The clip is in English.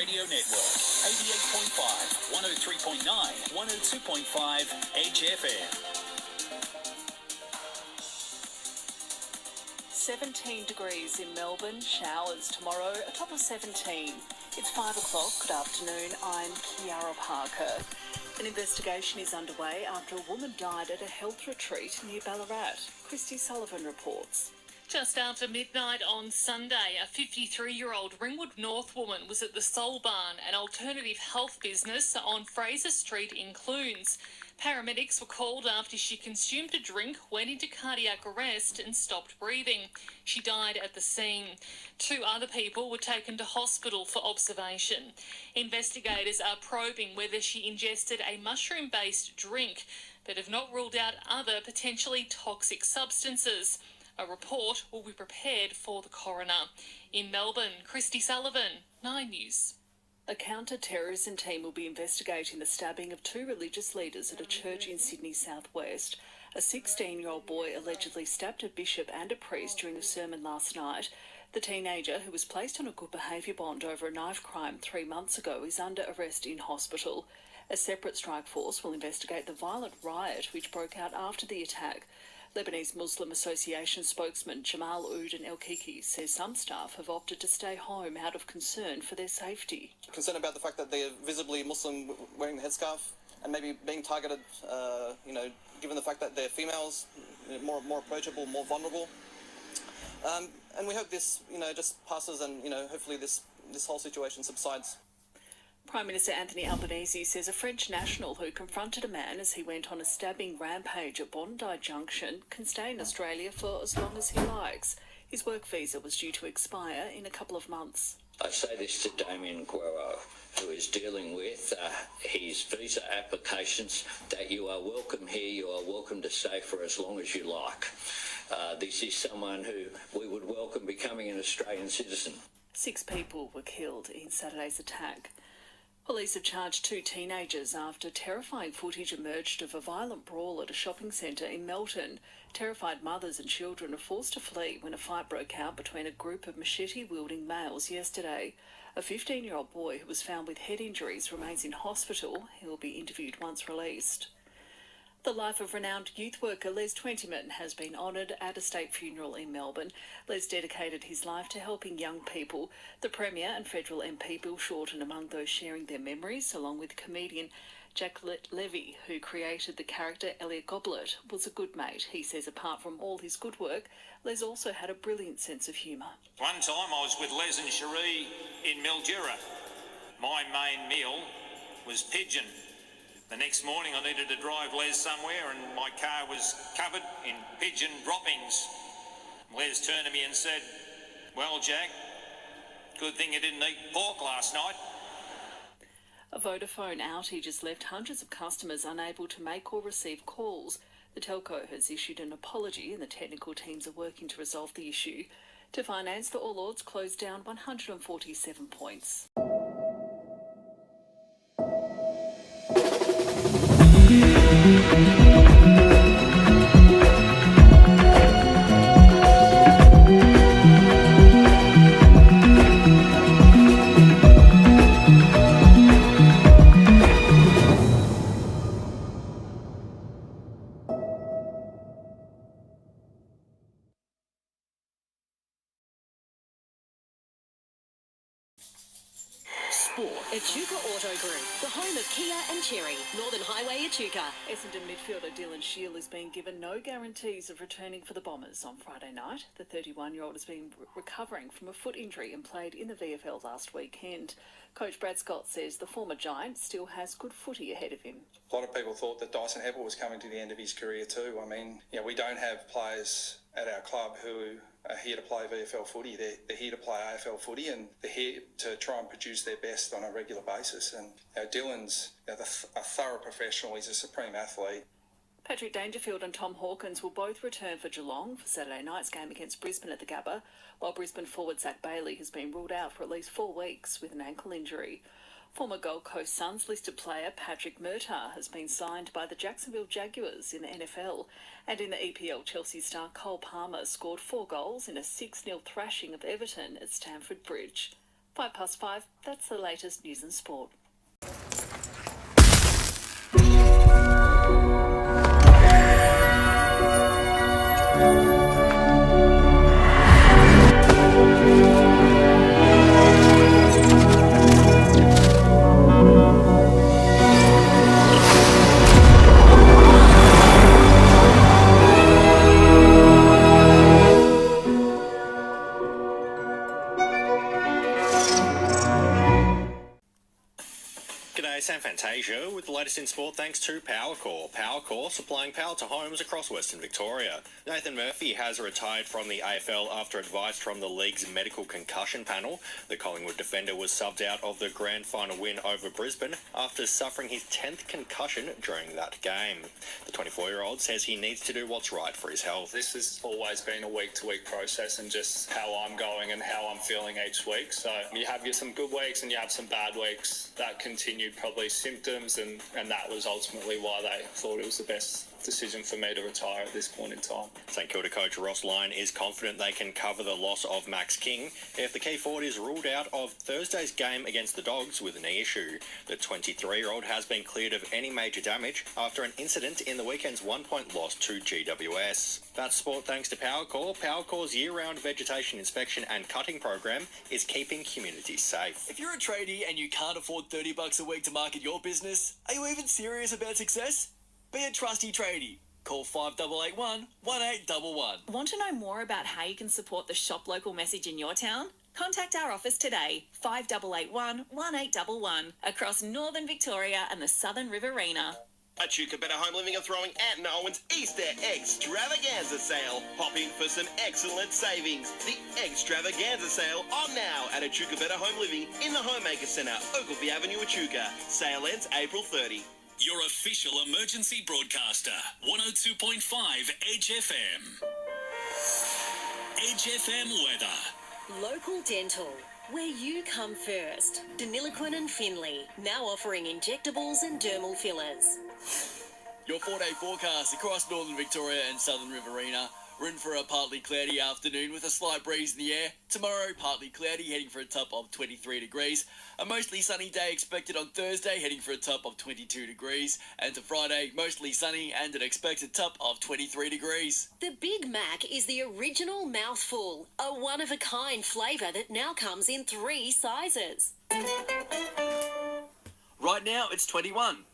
Radio Network. 88.5, 103.9, 102.5 Edge FM. 17 degrees in Melbourne, showers tomorrow, a top of 17. It's 5 o'clock, good afternoon, I'm Keara Parker. An investigation is underway after a woman died at a health retreat near Ballarat. Christy Sullivan reports. Just after midnight on Sunday, a 53-year-old Ringwood North woman was at the Soul Barn, an alternative health business on Fraser Street in Clunes. Paramedics were called after she consumed a drink, went into cardiac arrest and stopped breathing. She died at the scene. 2 other people were taken to hospital for observation. Investigators are probing whether she ingested a mushroom-based drink, but have not ruled out other potentially toxic substances. A report will be prepared for the coroner. In Melbourne, Christy Sullivan, 9 News. A counter-terrorism team will be investigating the stabbing of 2 religious leaders at a church in Sydney southwest. A 16-year-old boy allegedly stabbed a bishop and a priest during a sermon last night. The teenager, who was placed on a good behaviour bond over a knife crime 3 months ago, is under arrest in hospital. A separate strike force will investigate the violent riot which broke out after the attack. Lebanese Muslim Association spokesman Jamal Oud El-Kiki says some staff have opted to stay home out of concern for their safety. Concerned about the fact that they're visibly Muslim wearing the headscarf and maybe being targeted, given the fact that they're females, more approachable, more vulnerable. And we hope this, just passes and, hopefully this whole situation subsides. Prime Minister Anthony Albanese says a French national who confronted a man as he went on a stabbing rampage at Bondi Junction can stay in Australia for as long as he likes. His work visa was due to expire in a couple of months. I say this to Damien Guerrero, who is dealing with his visa applications, that you are welcome here, you are welcome to stay for as long as you like. This is someone who we would welcome becoming an Australian citizen. 6 people were killed in Saturday's attack. Police have charged 2 teenagers after terrifying footage emerged of a violent brawl at a shopping centre in Melbourne. Terrified mothers and children are forced to flee when a fight broke out between a group of machete-wielding males yesterday. A 15-year-old boy who was found with head injuries remains in hospital. He will be interviewed once released. The life of renowned youth worker Les Twentyman has been honoured at a state funeral in Melbourne. Les dedicated his life to helping young people. The Premier and federal MP Bill Shorten among those sharing their memories, along with comedian Jack Levy, who created the character Elliot Goblet, was a good mate. He says apart from all his good work, Les also had a brilliant sense of humour. One time I was with Les and Cherie in Mildura. My main meal was pigeon. The next morning I needed to drive Les somewhere and my car was covered in pigeon droppings. Les turned to me and said, "Well, Jack, good thing you didn't eat pork last night." A Vodafone outage has left hundreds of customers unable to make or receive calls. The telco has issued an apology and the technical teams are working to resolve the issue. To finance, the All Ords closed down 147 points. Echuca Auto Group, the home of Kia and Cherry, Northern Highway Echuca. Essendon midfielder Dylan Shield is being given no guarantees of returning for the Bombers on Friday night. The 31-year-old has been recovering from a foot injury and played in the VFL last weekend. Coach Brad Scott says the former Giant still has good footy ahead of him. A lot of people thought that Dyson Heppel was coming to the end of his career too. I mean, we don't have players at our club who are here to play VFL footy. They're here to play AFL footy and they're here to try and produce their best on a regular basis. And Dylan's a thorough professional. He's a supreme athlete. Patrick Dangerfield and Tom Hawkins will both return for Geelong for Saturday night's game against Brisbane at the Gabba, while Brisbane forward Zach Bailey has been ruled out for at least 4 weeks with an ankle injury. Former Gold Coast Suns listed player Patrick Murtagh has been signed by the Jacksonville Jaguars in the NFL, and in the EPL, Chelsea star Cole Palmer scored 4 goals in a 6-0 thrashing of Everton at Stamford Bridge. 5:05, that's the latest news and sport. G'day, Sam Fantasia with the latest in sport thanks to Powercore. Powercore supplying power to homes across Western Victoria. Nathan Murphy has retired from the AFL after advice from the league's medical concussion panel. The Collingwood defender was subbed out of the grand final win over Brisbane after suffering his 10th concussion during that game. The 24-year-old says he needs to do what's right for his health. This has always been a week-to-week process and just how I'm going and how I'm feeling each week. So you have some good weeks and you have some bad weeks. That continued probably symptoms and that was ultimately why they thought it was the best decision for me to retire at this point in time. St Kilda coach Ross Lyon is confident they can cover the loss of Max King if the key forward is ruled out of Thursday's game against the Dogs with a knee issue. The 23-year-old has been cleared of any major damage after an incident in the weekend's 1-point loss to GWS. That's sport thanks to Powercore. Powercore's year-round vegetation inspection and cutting program is keeping communities safe. If you're a tradie and you can't afford $30 a week to market your business, are you even serious about success? Be a trusty tradie. Call 5881 1811. Want to know more about how you can support the Shop Local message in your town? Contact our office today, 5881 1811, across Northern Victoria and the Southern Riverina. Echuca Better Home Living are throwing Ant and Owen's Easter Extravaganza sale. Pop in for some excellent savings. The Extravaganza sale on now at Echuca Better Home Living in the Homemaker Centre, Ogilvy Avenue, Echuca. Sale ends April 30. Your official emergency broadcaster, 102.5 Edge FM. Edge FM weather. Local Dental, where you come first. Deniliquin and Finley, now offering injectables and dermal fillers. Your 4-day forecast across Northern Victoria and Southern Riverina. We're in for a partly cloudy afternoon with a slight breeze in the air. Tomorrow, partly cloudy, heading for a top of 23 degrees. A mostly sunny day expected on Thursday, heading for a top of 22 degrees. And to Friday, mostly sunny and an expected top of 23 degrees. The Big Mac is the original mouthful, a one-of-a-kind flavour that now comes in 3 sizes. Right now, it's 21.